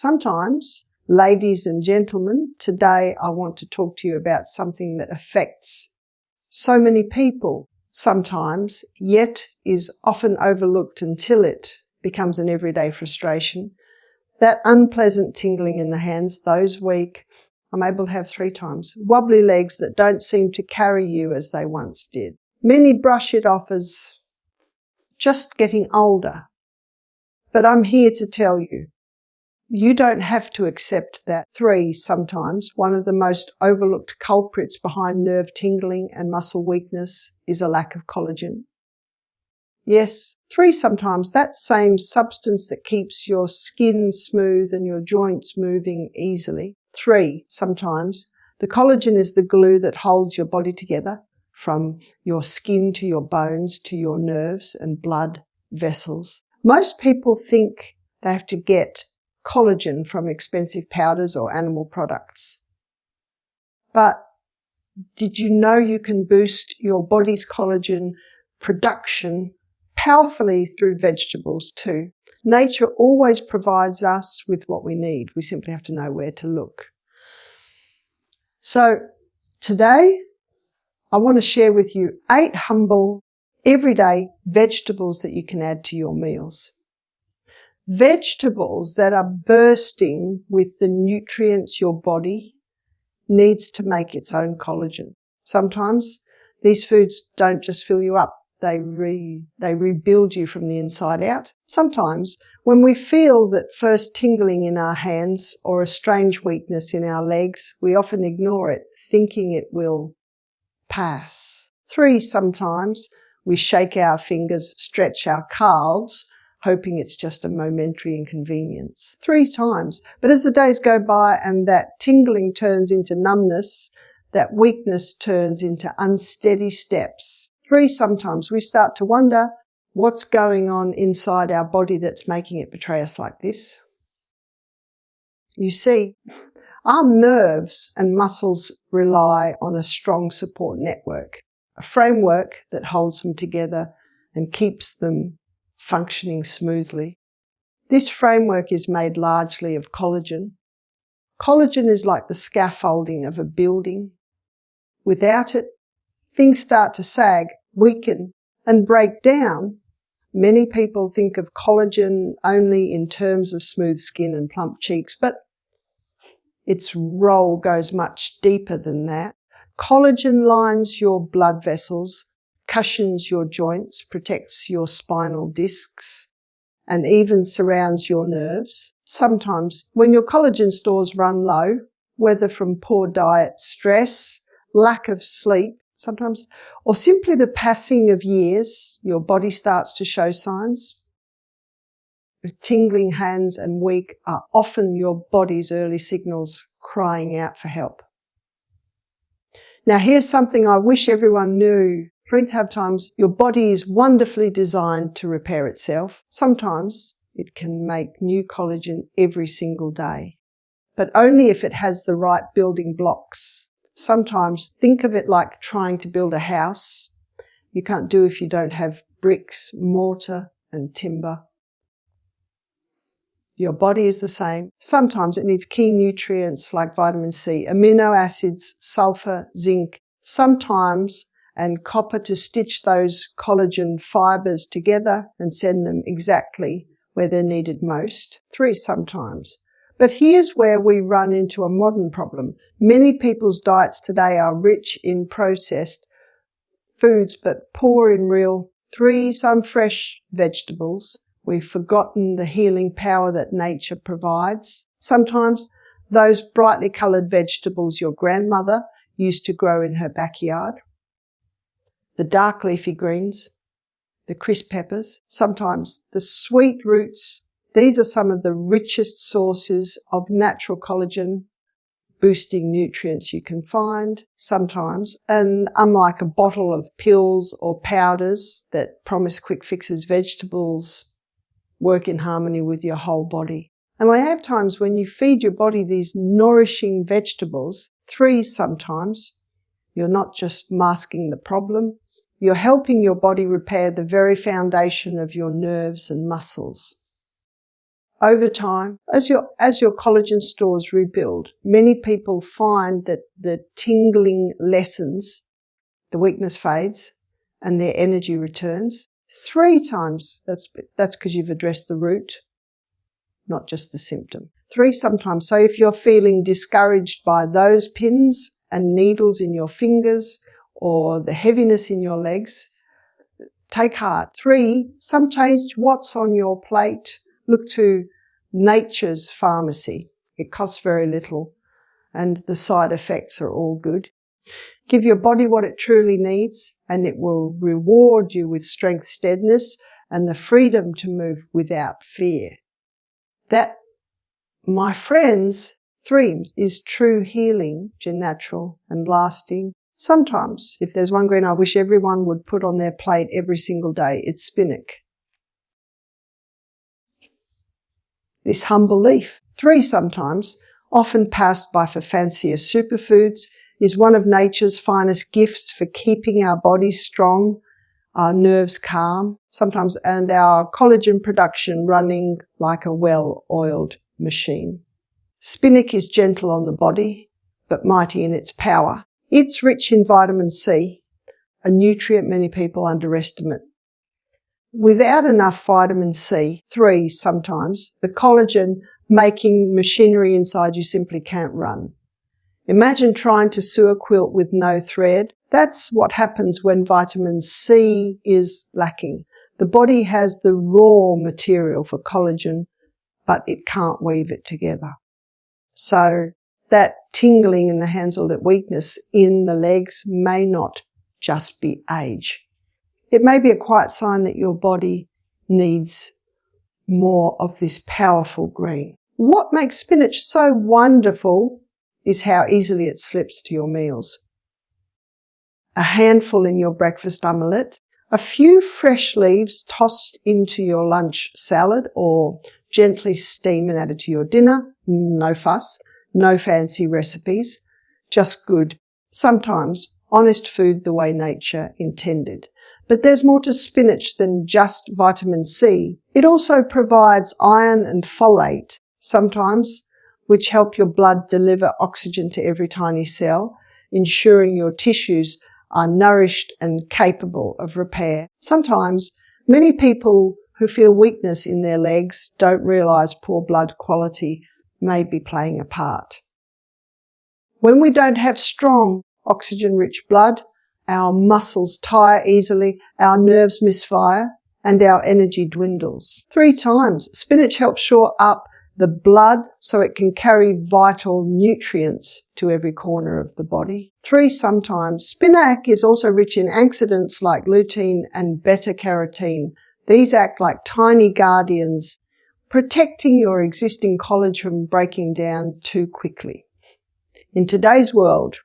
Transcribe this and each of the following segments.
Sometimes, ladies and gentlemen, today I want to talk to you about something that affects so many people sometimes, yet is often overlooked until it becomes an everyday frustration. That unpleasant tingling in the hands, those weak, I'm able to have 3 times, wobbly legs that don't seem to carry you as they once did. Many brush it off as just getting older. But I'm here to tell you, you don't have to accept that. 3, sometimes, one of the most overlooked culprits behind nerve tingling and muscle weakness is a lack of collagen. Yes, 3, sometimes, that same substance that keeps your skin smooth and your joints moving easily. 3, sometimes, the collagen is the glue that holds your body together, from your skin to your bones to your nerves and blood vessels. Most people think they have to get collagen from expensive powders or animal products. But did you know you can boost your body's collagen production powerfully through vegetables too? Nature always provides us with what we need. We simply have to know where to look. So today, I want to share with you 8 humble, everyday vegetables that you can add to your meals. Vegetables that are bursting with the nutrients your body needs to make its own collagen. Sometimes these foods don't just fill you up, they rebuild you from the inside out. Sometimes when we feel that first tingling in our hands or a strange weakness in our legs, we often ignore it, thinking it will pass. 3, sometimes we shake our fingers, stretch our calves, hoping it's just a momentary inconvenience. 3 times. But as the days go by and that tingling turns into numbness, that weakness turns into unsteady steps. 3, sometimes we start to wonder what's going on inside our body that's making it betray us like this. You see, our nerves and muscles rely on a strong support network, a framework that holds them together and keeps them functioning smoothly. This framework is made largely of collagen. Collagen is like the scaffolding of a building. Without it, things start to sag, weaken, and break down. Many people think of collagen only in terms of smooth skin and plump cheeks, but its role goes much deeper than that. Collagen lines your blood vessels, cushions your joints, protects your spinal discs, and even surrounds your nerves. Sometimes, when your collagen stores run low, whether from poor diet, stress, lack of sleep, sometimes, or simply the passing of years, your body starts to show signs. Tingling hands and weak are often your body's early signals crying out for help. Now here's something I wish everyone knew. Plenty of times your body is wonderfully designed to repair itself. Sometimes it can make new collagen every single day, but only if it has the right building blocks. Sometimes think of it like trying to build a house. You can't do if you don't have bricks, mortar and timber. Your body is the same. Sometimes it needs key nutrients like vitamin C, amino acids, sulfur, zinc, sometimes, and copper to stitch those collagen fibers together and send them exactly where they're needed most. 3 sometimes. But here's where we run into a modern problem. Many people's diets today are rich in processed foods but poor in real 3 some fresh vegetables. We've forgotten the healing power that nature provides. Sometimes those brightly coloured vegetables your grandmother used to grow in her backyard, the dark leafy greens, the crisp peppers, sometimes the sweet roots. These are some of the richest sources of natural collagen boosting nutrients you can find sometimes. And unlike a bottle of pills or powders that promise quick fixes, vegetables work in harmony with your whole body. And I have times when you feed your body these nourishing vegetables, 3 sometimes, you're not just masking the problem, you're helping your body repair the very foundation of your nerves and muscles. Over time, as your collagen stores rebuild, many people find that the tingling lessens, the weakness fades, and their energy returns 3 times. That's because you've addressed the root, not just the symptom. 3 sometimes. So if you're feeling discouraged by those pins and needles in your fingers or the heaviness in your legs, take heart. 3, sometimes what's on your plate. Look to nature's pharmacy. It costs very little and the side effects are all good. Give your body what it truly needs and it will reward you with strength, steadiness and the freedom to move without fear. That, my friends, 3 is true healing, natural and lasting. Sometimes, if there's one green I wish everyone would put on their plate every single day, it's spinach. This humble leaf, 3 sometimes, often passed by for fancier superfoods, is one of nature's finest gifts for keeping our bodies strong, our nerves calm, sometimes, and our collagen production running like a well-oiled machine. Spinach is gentle on the body, but mighty in its power. It's rich in vitamin C, a nutrient many people underestimate. Without enough vitamin C, 3 sometimes, the collagen making machinery inside you simply can't run. Imagine trying to sew a quilt with no thread. That's what happens when vitamin C is lacking. The body has the raw material for collagen, but it can't weave it together. So that tingling in the hands or that weakness in the legs may not just be age. It may be a quiet sign that your body needs more of this powerful green. What makes spinach so wonderful is how easily it slips to your meals. A handful in your breakfast omelette, a few fresh leaves tossed into your lunch salad or gently steamed and added to your dinner. No fuss, no fancy recipes, just good, sometimes honest food the way nature intended. But there's more to spinach than just vitamin C. It also provides iron and folate, sometimes, which help your blood deliver oxygen to every tiny cell, ensuring your tissues are nourished and capable of repair. Sometimes, many people who feel weakness in their legs don't realise poor blood quality may be playing a part. When we don't have strong, oxygen-rich blood, our muscles tire easily, our nerves misfire, and our energy dwindles. 3 times, spinach helps shore up the blood so it can carry vital nutrients to every corner of the body. 3 sometimes, spinach is also rich in antioxidants like lutein and beta-carotene. These act like tiny guardians, protecting your existing collagen from breaking down too quickly. In today's world,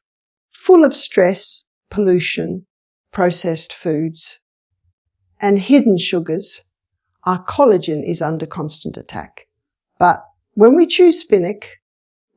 full of stress, pollution, processed foods, and hidden sugars, our collagen is under constant attack. But when we choose spinach,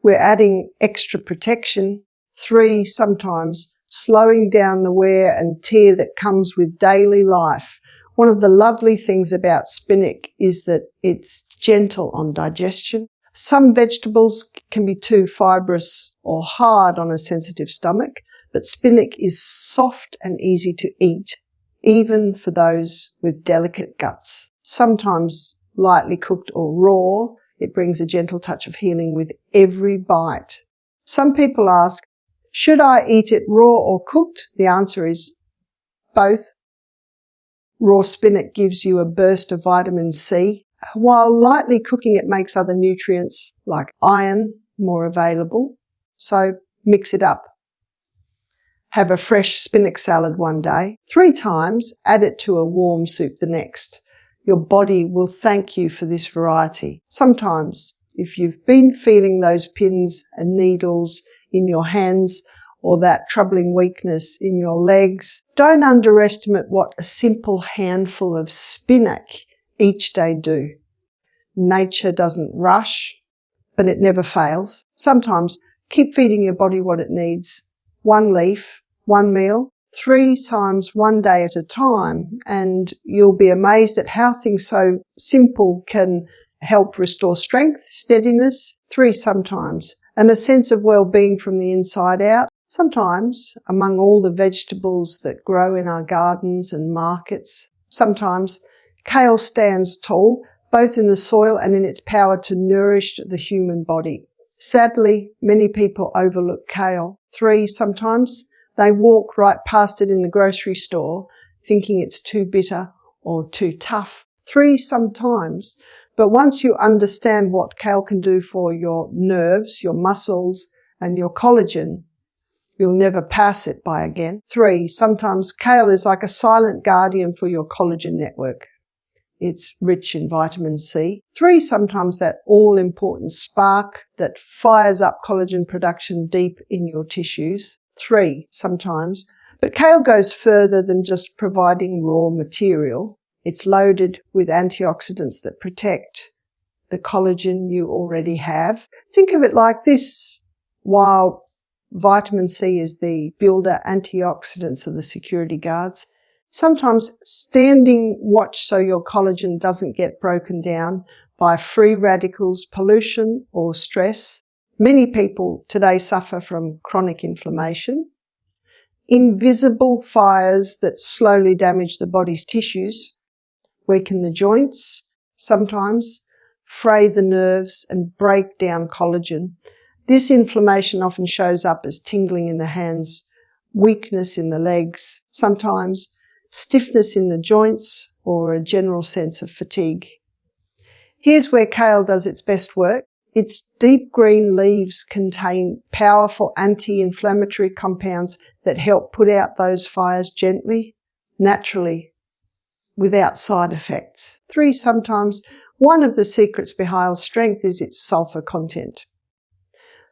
we're adding extra protection, 3 sometimes, slowing down the wear and tear that comes with daily life. One of the lovely things about spinach is that it's gentle on digestion. Some vegetables can be too fibrous or hard on a sensitive stomach, but spinach is soft and easy to eat, even for those with delicate guts. Sometimes lightly cooked or raw, it brings a gentle touch of healing with every bite. Some people ask, should I eat it raw or cooked? The answer is both. Raw spinach gives you a burst of vitamin C, while lightly cooking it makes other nutrients like iron more available. So mix it up. Have a fresh spinach salad one day, 3 times, add it to a warm soup the next. Your body will thank you for this variety. Sometimes, if you've been feeling those pins and needles in your hands or that troubling weakness in your legs, don't underestimate what a simple handful of spinach each day do. Nature doesn't rush, but it never fails. Sometimes, keep feeding your body what it needs. 1 leaf, 1 meal, 3 times, 1 day at a time, and you'll be amazed at how things so simple can help restore strength, steadiness. 3, sometimes, and a sense of well-being from the inside out. Sometimes, among all the vegetables that grow in our gardens and markets, sometimes kale stands tall, both in the soil and in its power to nourish the human body. Sadly, many people overlook kale. 3, sometimes, they walk right past it in the grocery store, thinking it's too bitter or too tough. 3, sometimes, but once you understand what kale can do for your nerves, your muscles, and your collagen, you'll never pass it by again. 3, sometimes kale is like a silent guardian for your collagen network. It's rich in vitamin C. 3, sometimes that all-important spark that fires up collagen production deep in your tissues. 3, sometimes. But kale goes further than just providing raw material. It's loaded with antioxidants that protect the collagen you already have. Think of it like this. While vitamin C is the builder antioxidants of the security guards, sometimes standing watch so your collagen doesn't get broken down by free radicals, pollution or stress. Many people today suffer from chronic inflammation, invisible fires that slowly damage the body's tissues, weaken the joints, sometimes fray the nerves and break down collagen. This inflammation often shows up as tingling in the hands, weakness in the legs, sometimes stiffness in the joints, or a general sense of fatigue. Here's where kale does its best work. Its deep green leaves contain powerful anti-inflammatory compounds that help put out those fires gently, naturally, without side effects. 3, sometimes, one of the secrets behind strength is its sulfur content.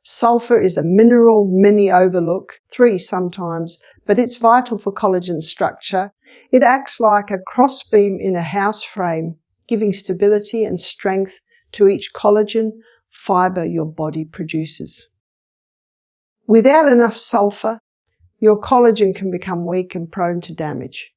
Sulfur is a mineral many overlook. 3, sometimes, but it's vital for collagen structure. It acts like a crossbeam in a house frame, giving stability and strength to each collagen fibre your body produces. Without enough sulfur, your collagen can become weak and prone to damage.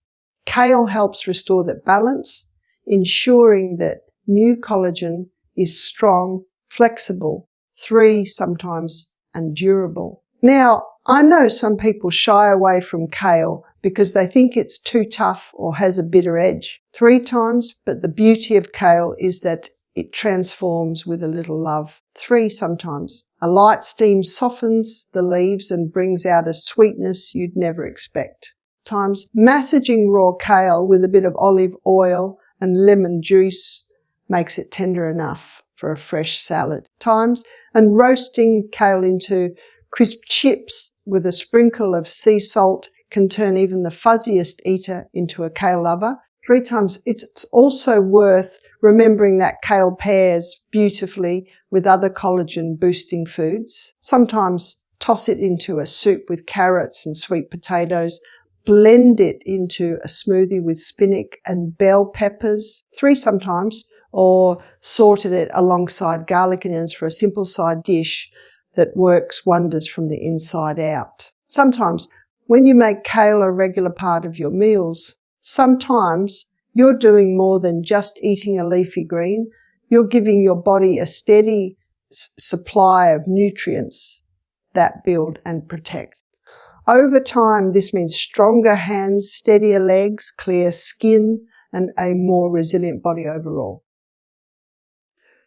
Kale helps restore that balance, ensuring that new collagen is strong, flexible, 3, sometimes, and durable. Now, I know some people shy away from kale because they think it's too tough or has a bitter edge. 3 times, but the beauty of kale is that it transforms with a little love. 3, sometimes. A light steam softens the leaves and brings out a sweetness you'd never expect. Times, massaging raw kale with a bit of olive oil and lemon juice makes it tender enough for a fresh salad. Times, and roasting kale into crisp chips with a sprinkle of sea salt can turn even the fuzziest eater into a kale lover. 3 times, it's also worth remembering that kale pairs beautifully with other collagen boosting foods. Sometimes toss it into a soup with carrots and sweet potatoes. Blend it into a smoothie with spinach and bell peppers. 3, sometimes, or sorted it alongside garlic and onions for a simple side dish that works wonders from the inside out. Sometimes, when you make kale a regular part of your meals, sometimes you're doing more than just eating a leafy green. You're giving your body a steady supply of nutrients that build and protect. Over time, this means stronger hands, steadier legs, clear skin, and a more resilient body overall.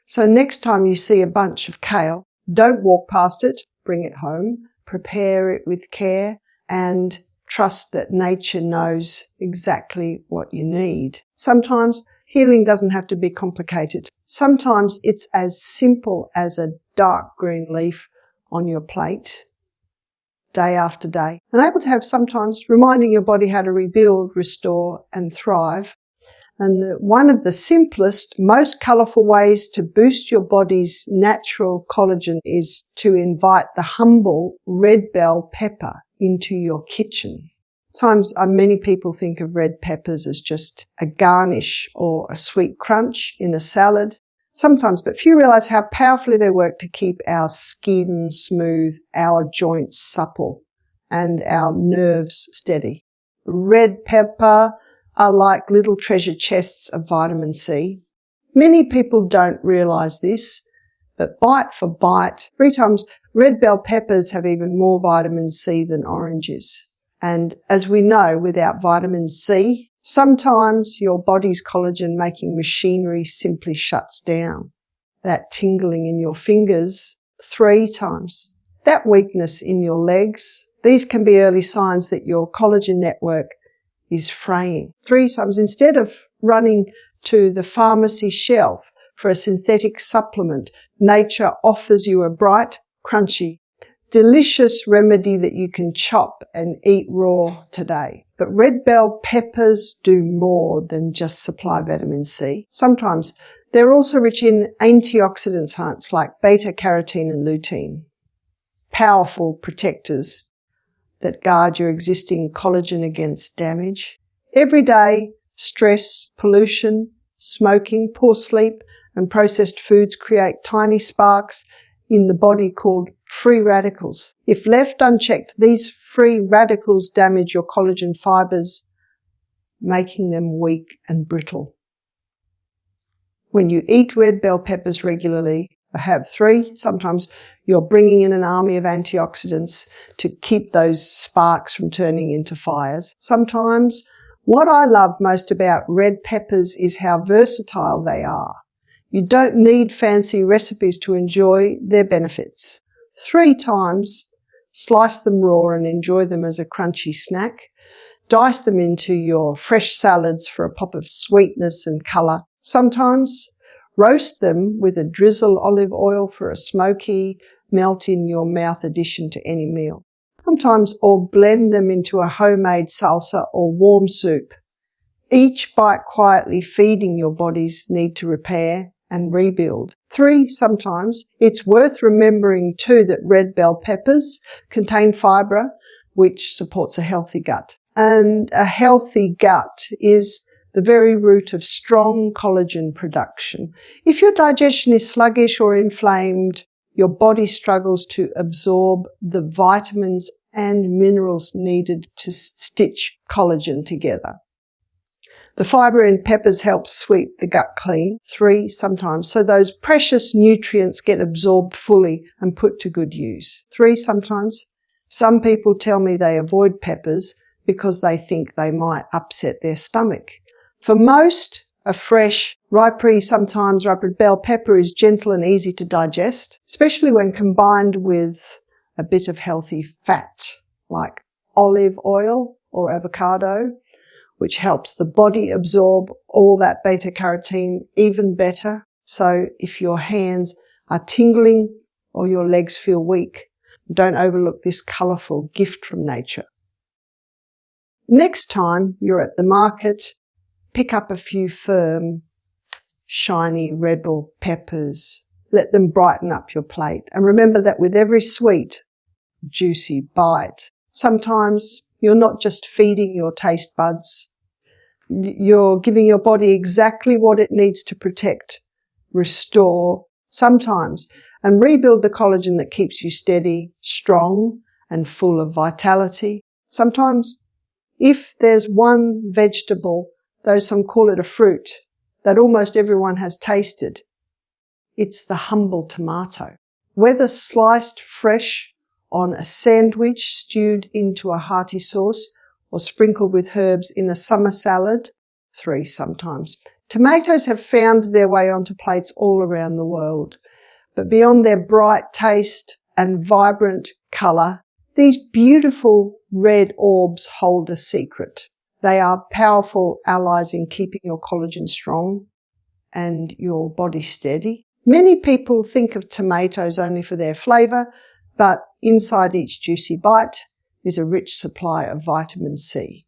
So next time you see a bunch of kale, don't walk past it, bring it home, prepare it with care, and trust that nature knows exactly what you need. Sometimes healing doesn't have to be complicated. Sometimes it's as simple as a dark green leaf on your plate, day after day, and able to have sometimes reminding your body how to rebuild, restore, and thrive. And one of the simplest, most colourful ways to boost your body's natural collagen is to invite the humble red bell pepper into your kitchen. Sometimes many people think of red peppers as just a garnish or a sweet crunch in a salad. Sometimes, but few realise how powerfully they work to keep our skin smooth, our joints supple, and our nerves steady. Red pepper are like little treasure chests of vitamin C. Many people don't realise this, but bite for bite, 3 times, red bell peppers have even more vitamin C than oranges. And as we know, without vitamin C, sometimes your body's collagen-making machinery simply shuts down. That tingling in your fingers 3 times. That weakness in your legs, these can be early signs that your collagen network is fraying. 3 times. Instead of running to the pharmacy shelf for a synthetic supplement, nature offers you a bright, crunchy, delicious remedy that you can chop and eat raw today. But red bell peppers do more than just supply vitamin C. Sometimes they're also rich in antioxidants like beta-carotene and lutein, powerful protectors that guard your existing collagen against damage. Everyday stress, pollution, smoking, poor sleep, and processed foods create tiny sparks in the body called free radicals. If left unchecked, these free radicals damage your collagen fibers, making them weak and brittle. When you eat red bell peppers regularly, have 3, sometimes you're bringing in an army of antioxidants to keep those sparks from turning into fires. Sometimes what I love most about red peppers is how versatile they are. You don't need fancy recipes to enjoy their benefits. 3 times, slice them raw and enjoy them as a crunchy snack. Dice them into your fresh salads for a pop of sweetness and colour. Sometimes roast them with a drizzle olive oil for a smoky, melt-in-your-mouth addition to any meal. Sometimes, or blend them into a homemade salsa or warm soup. Each bite quietly feeding your body's need to repair and rebuild. 3, sometimes. It's worth remembering too that red bell peppers contain fibre, which supports a healthy gut. And a healthy gut is the very root of strong collagen production. If your digestion is sluggish or inflamed, your body struggles to absorb the vitamins and minerals needed to stitch collagen together. The fibre in peppers helps sweep the gut clean, 3 sometimes, so those precious nutrients get absorbed fully and put to good use. 3 sometimes. Some people tell me they avoid peppers because they think they might upset their stomach. For most, a fresh, ripe bell pepper is gentle and easy to digest, especially when combined with a bit of healthy fat like olive oil or avocado, which helps the body absorb all that beta-carotene even better. So if your hands are tingling or your legs feel weak, don't overlook this colourful gift from nature. Next time you're at the market, pick up a few firm, shiny red bell peppers. Let them brighten up your plate. And remember that with every sweet, juicy bite, sometimes you're not just feeding your taste buds, you're giving your body exactly what it needs to protect, restore, sometimes, and rebuild the collagen that keeps you steady, strong, and full of vitality. Sometimes, if there's one vegetable, though some call it a fruit, that almost everyone has tasted, it's the humble tomato. Whether sliced fresh on a sandwich, stewed into a hearty sauce, or sprinkled with herbs in a summer salad, 3 sometimes. Tomatoes have found their way onto plates all around the world. But beyond their bright taste and vibrant colour, these beautiful red orbs hold a secret. They are powerful allies in keeping your collagen strong and your body steady. Many people think of tomatoes only for their flavour, but inside each juicy bite is a rich supply of vitamin C.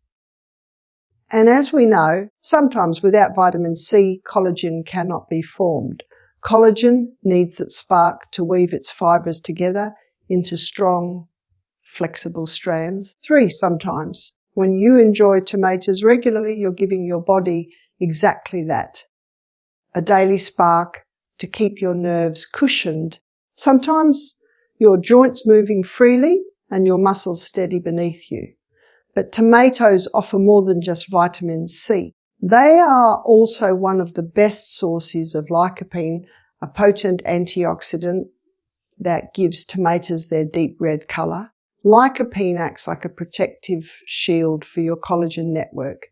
And as we know, sometimes without vitamin C, collagen cannot be formed. Collagen needs that spark to weave its fibres together into strong, flexible strands. 3 sometimes. When you enjoy tomatoes regularly, you're giving your body exactly that. A daily spark to keep your nerves cushioned. Sometimes your joints moving freely and your muscles steady beneath you. But tomatoes offer more than just vitamin C. They are also one of the best sources of lycopene, a potent antioxidant that gives tomatoes their deep red colour. Lycopene acts like a protective shield for your collagen network.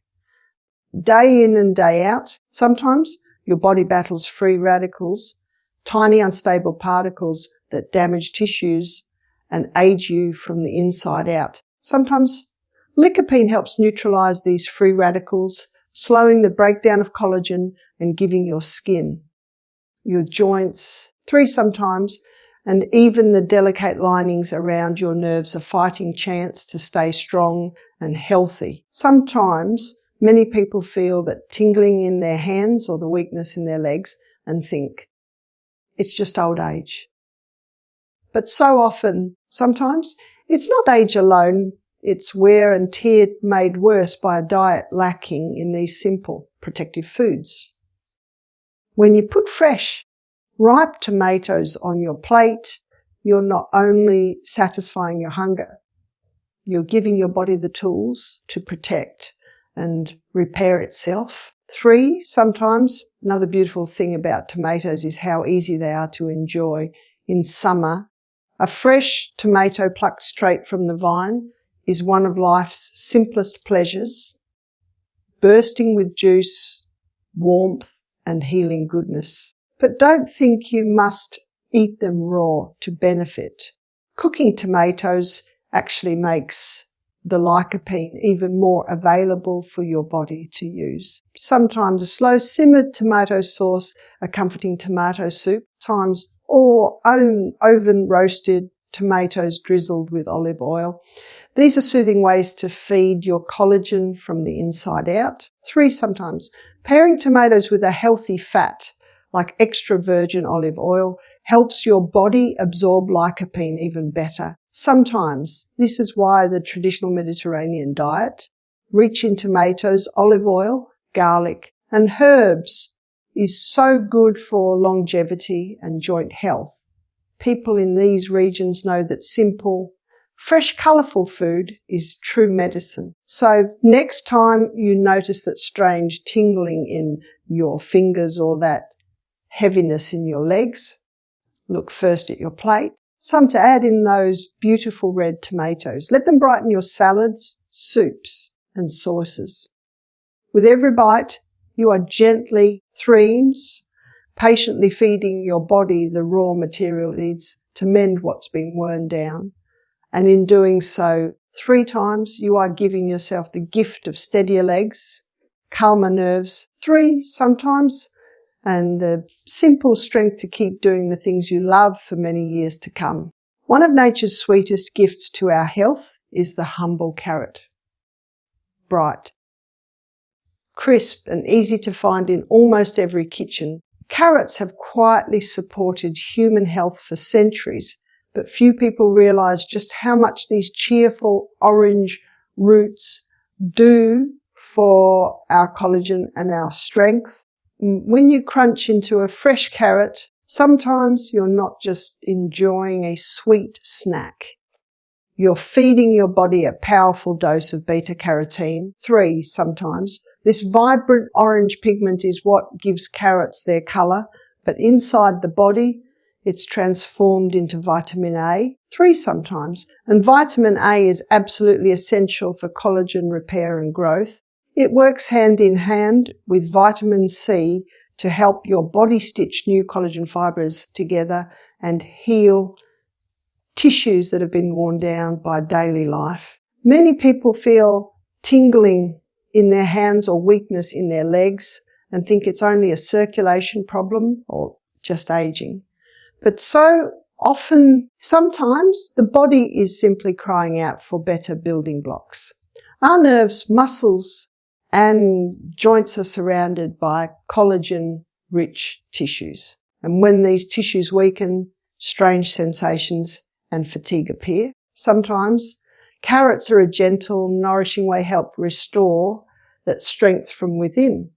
Day in and day out, sometimes your body battles free radicals, tiny unstable particles that damage tissues and age you from the inside out. Sometimes Lycopene helps neutralise these free radicals, slowing the breakdown of collagen and giving your skin, your joints, 3 sometimes, and even the delicate linings around your nerves a fighting chance to stay strong and healthy. Sometimes many people feel that tingling in their hands or the weakness in their legs and think, it's just old age. But so often, sometimes, it's not age alone, it's wear and tear made worse by a diet lacking in these simple protective foods. When you put fresh, ripe tomatoes on your plate, you're not only satisfying your hunger, you're giving your body the tools to protect and repair itself. 3, sometimes, another beautiful thing about tomatoes is how easy they are to enjoy. In summer, a fresh tomato plucked straight from the vine is one of life's simplest pleasures, bursting with juice, warmth and healing goodness. But don't think you must eat them raw to benefit. Cooking tomatoes actually makes the lycopene even more available for your body to use. Sometimes a slow simmered tomato sauce, a comforting tomato soup, times or oven roasted tomatoes drizzled with olive oil. These are soothing ways to feed your collagen from the inside out. 3 sometimes, pairing tomatoes with a healthy fat like extra virgin olive oil helps your body absorb lycopene even better. Sometimes, this is why the traditional Mediterranean diet, rich in tomatoes, olive oil, garlic and herbs, is so good for longevity and joint health. People in these regions know that simple, fresh, colourful food is true medicine. So next time you notice that strange tingling in your fingers or that heaviness in your legs, look first at your plate. Some to add in those beautiful red tomatoes. Let them brighten your salads, soups and sauces. With every bite, you are gently, 3s, patiently feeding your body the raw material it needs to mend what's been worn down. And in doing so 3 times, you are giving yourself the gift of steadier legs, calmer nerves, 3 sometimes, and the simple strength to keep doing the things you love for many years to come. One of nature's sweetest gifts to our health is the humble carrot. Bright, crisp and easy to find in almost every kitchen, carrots have quietly supported human health for centuries, but few people realise just how much these cheerful orange roots do for our collagen and our strength. When you crunch into a fresh carrot, sometimes you're not just enjoying a sweet snack. You're feeding your body a powerful dose of beta-carotene, 3 sometimes. This vibrant orange pigment is what gives carrots their colour, but inside the body, it's transformed into vitamin A, 3 sometimes. And vitamin A is absolutely essential for collagen repair and growth. It works hand in hand with vitamin C to help your body stitch new collagen fibres together and heal tissues that have been worn down by daily life. Many people feel tingling in their hands or weakness in their legs and think it's only a circulation problem or just aging. But so often, sometimes the body is simply crying out for better building blocks. Our nerves, muscles and joints are surrounded by collagen-rich tissues. And when these tissues weaken, strange sensations and fatigue appear. Sometimes carrots are a gentle, nourishing way to help restore that strength from within.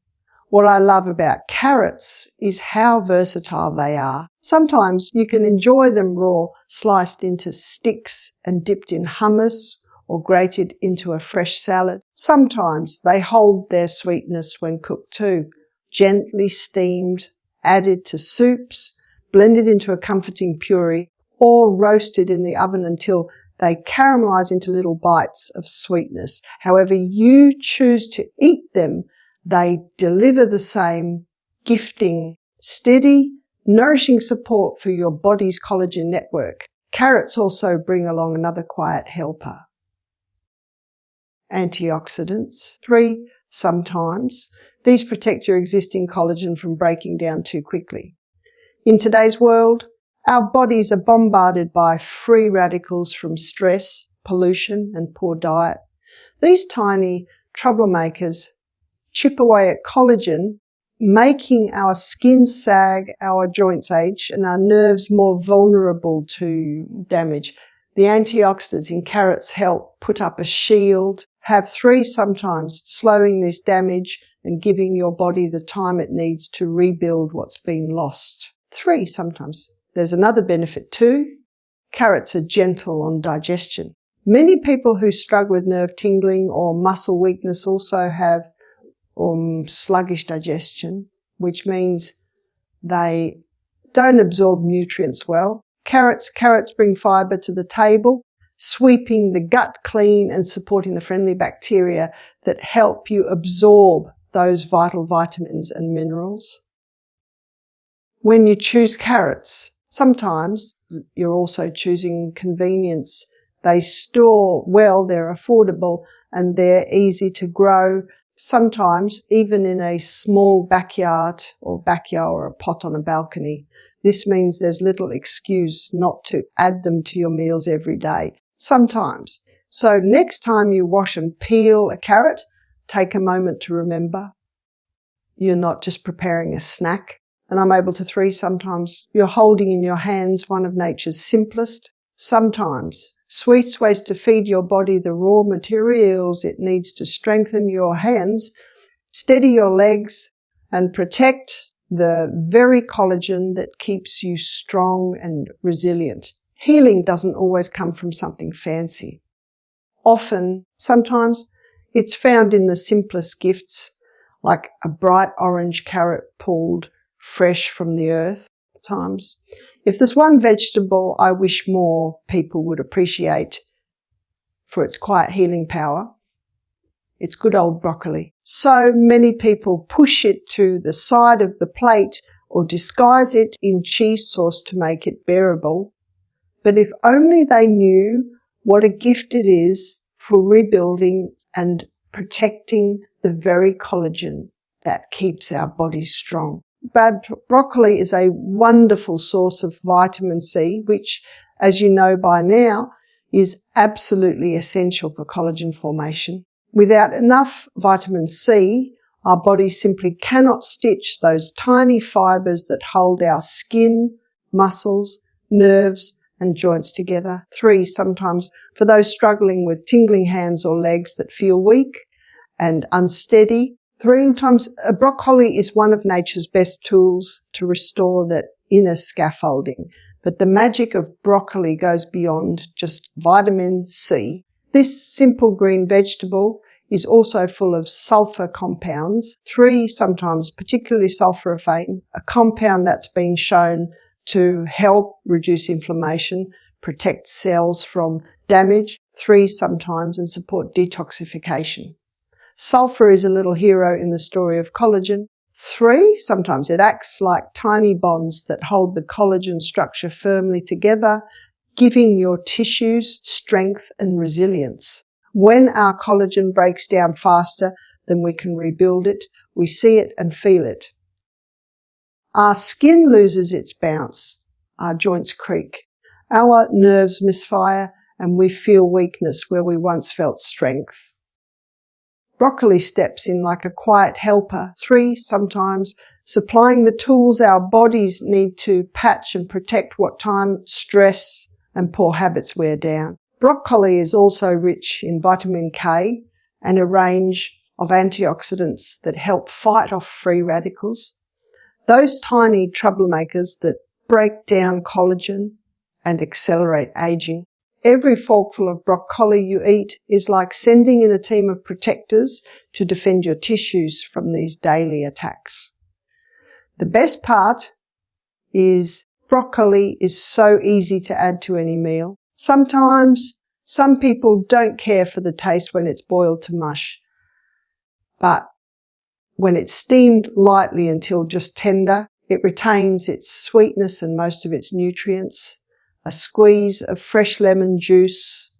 What I love about carrots is how versatile they are. Sometimes you can enjoy them raw, sliced into sticks and dipped in hummus or grated into a fresh salad. Sometimes they hold their sweetness when cooked too, gently steamed, added to soups, blended into a comforting puree, or roasted in the oven until they caramelize into little bites of sweetness. However you choose to eat them, they deliver the same gifting, steady, nourishing support for your body's collagen network. Carrots also bring along another quiet helper. Antioxidants. 3, sometimes. These protect your existing collagen from breaking down too quickly. In today's world, our bodies are bombarded by free radicals from stress, pollution, and poor diet. These tiny troublemakers chip away at collagen, making our skin sag, our joints age, and our nerves more vulnerable to damage. The antioxidants in carrots help put up a shield. Have 3 sometimes, slowing this damage and giving your body the time it needs to rebuild what's been lost. 3 sometimes. There's another benefit too. Carrots are gentle on digestion. Many people who struggle with nerve tingling or muscle weakness also have sluggish digestion, which means they don't absorb nutrients well. Carrots bring fibre to the table, sweeping the gut clean and supporting the friendly bacteria that help you absorb those vital vitamins and minerals. When you choose carrots, sometimes you're also choosing convenience. They store well, they're affordable, and they're easy to grow. Sometimes even in a small backyard or a pot on a balcony. This means there's little excuse not to add them to your meals every day. Sometimes. So next time you wash and peel a carrot, take a moment to remember you're not just preparing a snack. And I'm able to 3 sometimes. You're holding in your hands one of nature's simplest. Sometimes. Sweet ways to feed your body the raw materials it needs to strengthen your hands, steady your legs, and protect the very collagen that keeps you strong and resilient. Healing doesn't always come from something fancy. Sometimes, it's found in the simplest gifts, like a bright orange carrot pulled fresh from the earth. Times. If there's one vegetable I wish more people would appreciate for its quiet healing power, it's good old broccoli. So many people push it to the side of the plate or disguise it in cheese sauce to make it bearable. But if only they knew what a gift it is for rebuilding and protecting the very collagen that keeps our bodies strong. Broccoli is a wonderful source of vitamin C, which, as you know by now, is absolutely essential for collagen formation. Without enough vitamin C, our body simply cannot stitch those tiny fibres that hold our skin, muscles, nerves, and joints together. 3 sometimes for those struggling with tingling hands or legs that feel weak and unsteady. 3 times, broccoli is one of nature's best tools to restore that inner scaffolding. But the magic of broccoli goes beyond just vitamin C. This simple green vegetable is also full of sulfur compounds, 3 sometimes, particularly sulforaphane, a compound that's been shown to help reduce inflammation, protect cells from damage, 3 sometimes, and support detoxification. Sulfur is a little hero in the story of collagen. 3, sometimes it acts like tiny bonds that hold the collagen structure firmly together, giving your tissues strength and resilience. When our collagen breaks down faster than we can rebuild it, we see it and feel it. Our skin loses its bounce, our joints creak, our nerves misfire, and we feel weakness where we once felt strength. Broccoli steps in like a quiet helper, 3 sometimes, supplying the tools our bodies need to patch and protect what time stress and poor habits wear down. Broccoli is also rich in vitamin K and a range of antioxidants that help fight off free radicals, those tiny troublemakers that break down collagen and accelerate aging. Every forkful of broccoli you eat is like sending in a team of protectors to defend your tissues from these daily attacks. The best part is broccoli is so easy to add to any meal. Sometimes some people don't care for the taste when it's boiled to mush, but when it's steamed lightly until just tender, it retains its sweetness and most of its nutrients. A squeeze of fresh lemon juice,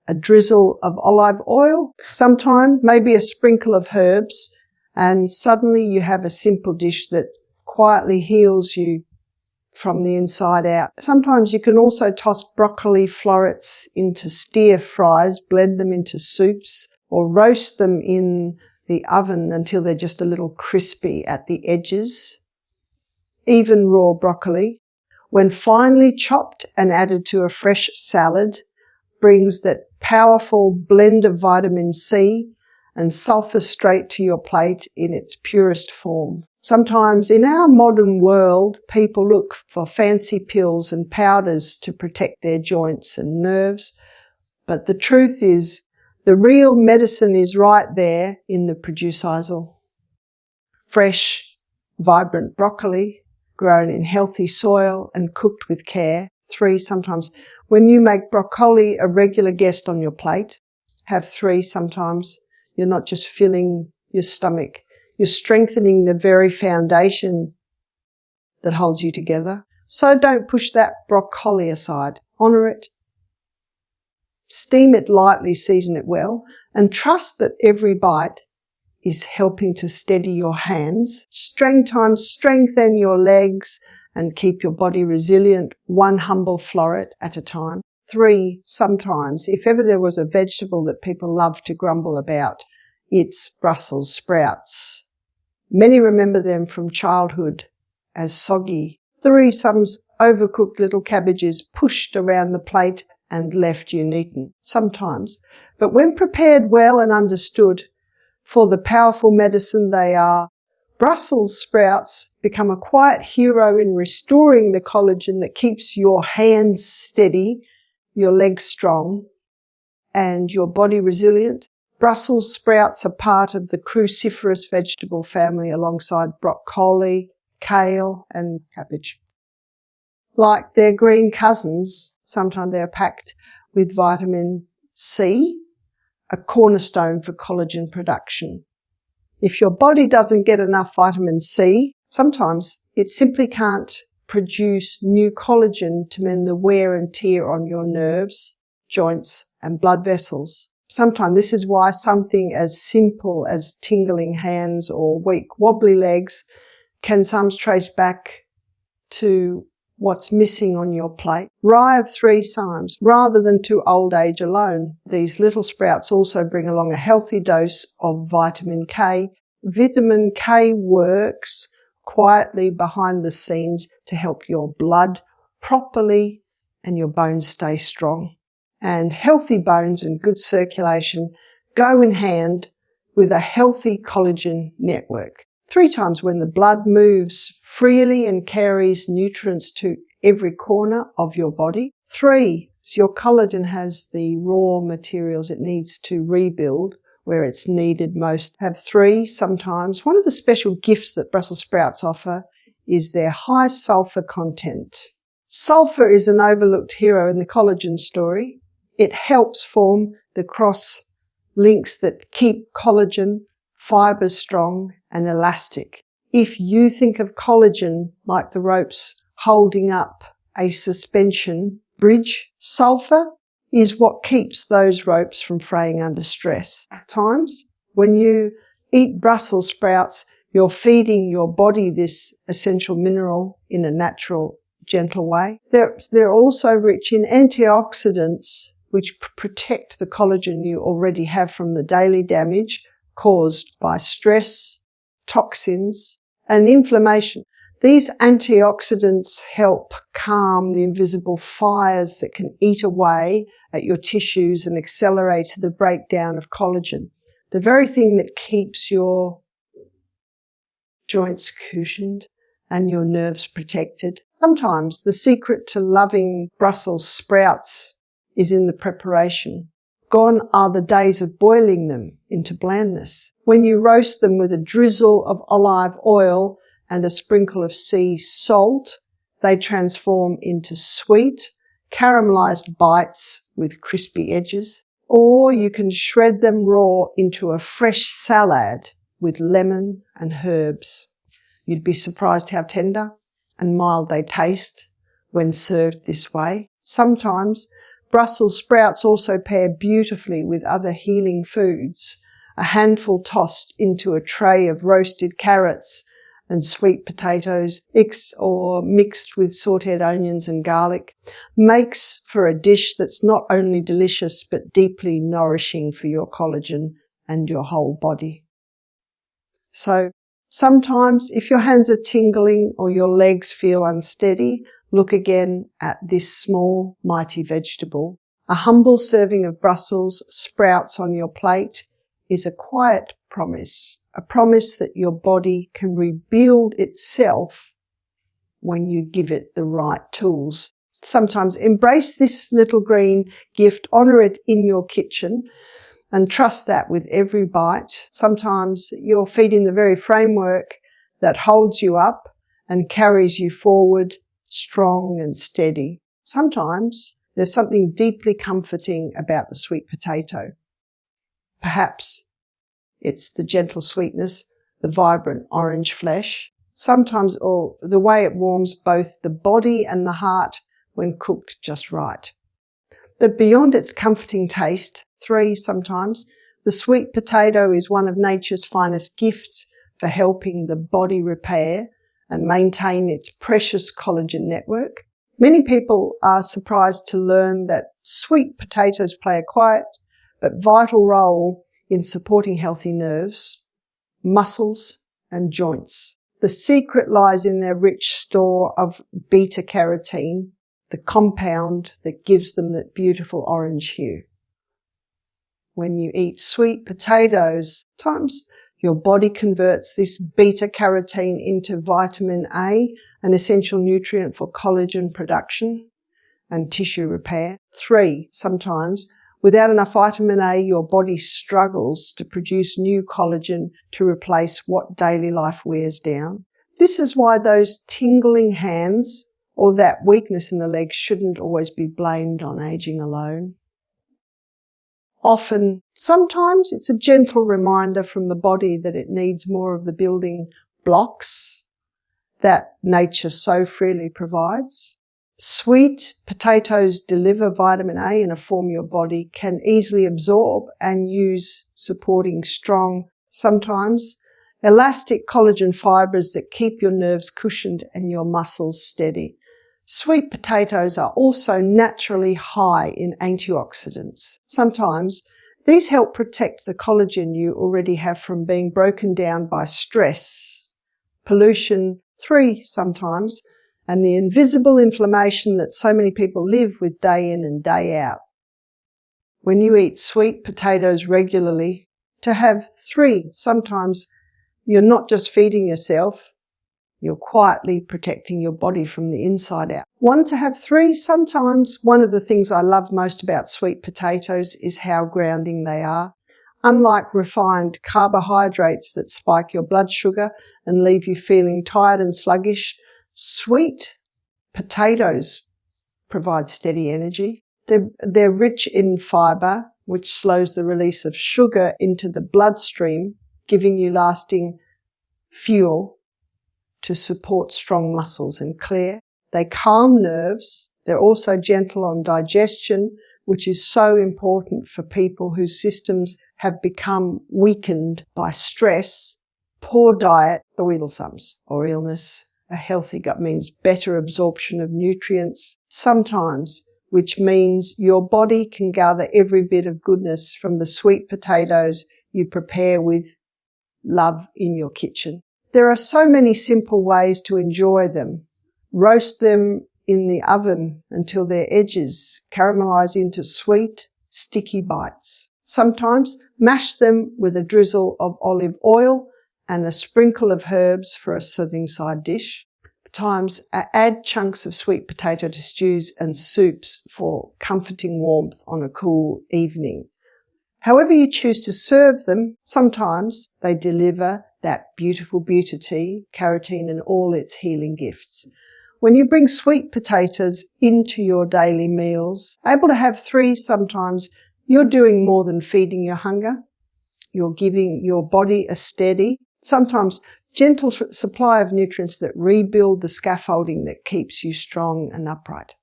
a drizzle of olive oil, sometimes maybe a sprinkle of herbs, and suddenly you have a simple dish that quietly heals you from the inside out. Sometimes you can also toss broccoli florets into stir fries, blend them into soups, or roast them in the oven until they're just a little crispy at the edges. Even raw broccoli, when finely chopped and added to a fresh salad, brings that powerful blend of vitamin C and sulfur straight to your plate in its purest form. Sometimes in our modern world, people look for fancy pills and powders to protect their joints and nerves, but the truth is, the real medicine is right there in the produce aisle. Fresh, vibrant broccoli, grown in healthy soil and cooked with care. 3 sometimes. When you make broccoli a regular guest on your plate, have 3 sometimes. You're not just filling your stomach. You're strengthening the very foundation that holds you together. So don't push that broccoli aside. Honour it. Steam it lightly, season it well, and trust that every bite is helping to steady your hands. Strengthen your legs and keep your body resilient, 1 humble floret at a time. 3 sometimes. If ever there was a vegetable that people love to grumble about, it's Brussels sprouts. Many remember them from childhood as soggy. 3 some overcooked little cabbages pushed around the plate and left uneaten. Sometimes. But when prepared well and understood, for the powerful medicine they are, Brussels sprouts become a quiet hero in restoring the collagen that keeps your hands steady, your legs strong, and your body resilient. Brussels sprouts are part of the cruciferous vegetable family alongside broccoli, kale, and cabbage. Like their green cousins, sometimes they're packed with vitamin C, a cornerstone for collagen production. If your body doesn't get enough vitamin C, sometimes it simply can't produce new collagen to mend the wear and tear on your nerves, joints, and blood vessels. Sometimes this is why something as simple as tingling hands or weak, wobbly legs can sometimes trace back to what's missing on your plate. Rye of 3 times, rather than to old age alone. These little sprouts also bring along a healthy dose of vitamin K. Vitamin K works quietly behind the scenes to help your blood properly and your bones stay strong. And healthy bones and good circulation go in hand with a healthy collagen network. 3 times when the blood moves freely and carries nutrients to every corner of your body. 3, your collagen has the raw materials it needs to rebuild where it's needed most. Have 3 sometimes. One of the special gifts that Brussels sprouts offer is their high sulfur content. Sulfur is an overlooked hero in the collagen story. It helps form the cross links that keep collagen fibers strong and elastic. If you think of collagen like the ropes holding up a suspension bridge, sulfur is what keeps those ropes from fraying under stress. At times, when you eat Brussels sprouts, you're feeding your body this essential mineral in a natural, gentle way. They're also rich in antioxidants which protect the collagen you already have from the daily damage caused by stress, toxins, and inflammation. These antioxidants help calm the invisible fires that can eat away at your tissues and accelerate the breakdown of collagen, the very thing that keeps your joints cushioned and your nerves protected. Sometimes the secret to loving Brussels sprouts is in the preparation. Gone are the days of boiling them into blandness. When you roast them with a drizzle of olive oil and a sprinkle of sea salt, they transform into sweet, caramelized bites with crispy edges. Or you can shred them raw into a fresh salad with lemon and herbs. You'd be surprised how tender and mild they taste when served this way. Sometimes Brussels sprouts also pair beautifully with other healing foods. A handful tossed into a tray of roasted carrots and sweet potatoes, or mixed with sauteed onions and garlic, makes for a dish that's not only delicious but deeply nourishing for your collagen and your whole body. So sometimes if your hands are tingling or your legs feel unsteady, look again at this small, mighty vegetable. A humble serving of Brussels sprouts on your plate is a quiet promise, a promise that your body can rebuild itself when you give it the right tools. Sometimes embrace this little green gift, honour it in your kitchen, and trust that with every bite. Sometimes you're feeding the very framework that holds you up and carries you forward strong and steady. Sometimes there's something deeply comforting about the sweet potato. Perhaps it's the gentle sweetness, the vibrant orange flesh. Sometimes, or the way it warms both the body and the heart when cooked just right. But beyond its comforting taste, sometimes, the sweet potato is one of nature's finest gifts for helping the body repair and maintain its precious collagen network. Many people are surprised to learn that sweet potatoes play a quiet but vital role in supporting healthy nerves, muscles and joints. The secret lies in their rich store of beta-carotene, the compound that gives them that beautiful orange hue. When you eat sweet potatoes, sometimes your body converts this beta-carotene into vitamin A, an essential nutrient for collagen production and tissue repair. Sometimes, without enough vitamin A, your body struggles to produce new collagen to replace what daily life wears down. This is why those tingling hands or that weakness in the legs shouldn't always be blamed on aging alone. Sometimes it's a gentle reminder from the body that it needs more of the building blocks that nature so freely provides. Sweet potatoes deliver vitamin A in a form your body can easily absorb and use, supporting strong, sometimes elastic collagen fibres that keep your nerves cushioned and your muscles steady. Sweet potatoes are also naturally high in antioxidants. Sometimes these help protect the collagen you already have from being broken down by stress, pollution, sometimes, and the invisible inflammation that so many people live with day in and day out. When you eat sweet potatoes regularly, to have sometimes you're not just feeding yourself, you're quietly protecting your body from the inside out. To have sometimes one of the things I love most about sweet potatoes is how grounding they are. Unlike refined carbohydrates that spike your blood sugar and leave you feeling tired and sluggish, sweet potatoes provide steady energy. They're rich in fibre, which slows the release of sugar into the bloodstream, giving you lasting fuel to support strong muscles and clear. They calm nerves. They're also gentle on digestion, which is so important for people whose systems have become weakened by stress, poor diet, the Wheedlesums, or illness. A healthy gut means better absorption of nutrients, sometimes, which means your body can gather every bit of goodness from the sweet potatoes you prepare with love in your kitchen. There are so many simple ways to enjoy them. Roast them in the oven until their edges caramelize into sweet, sticky bites. Sometimes mash them with a drizzle of olive oil and a sprinkle of herbs for a serving side dish. times add chunks of sweet potato to stews and soups for comforting warmth on a cool evening. However you choose to serve them, sometimes they deliver that beautiful beauty, carotene and all its healing gifts. When you bring sweet potatoes into your daily meals, able to have 3 sometimes, you're doing more than feeding your hunger. You're giving your body a steady, sometimes gentle supply of nutrients that rebuild the scaffolding that keeps you strong and upright.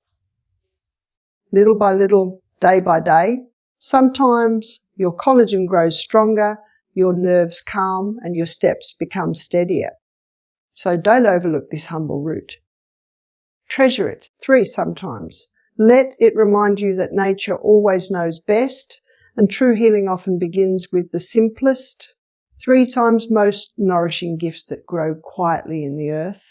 Little by little, day by day, sometimes your collagen grows stronger, your nerves calm, and your steps become steadier. So don't overlook this humble root. Treasure it. 3 sometimes. Let it remind you that nature always knows best, and true healing often begins with the simplest, 3 times most nourishing gifts that grow quietly in the earth.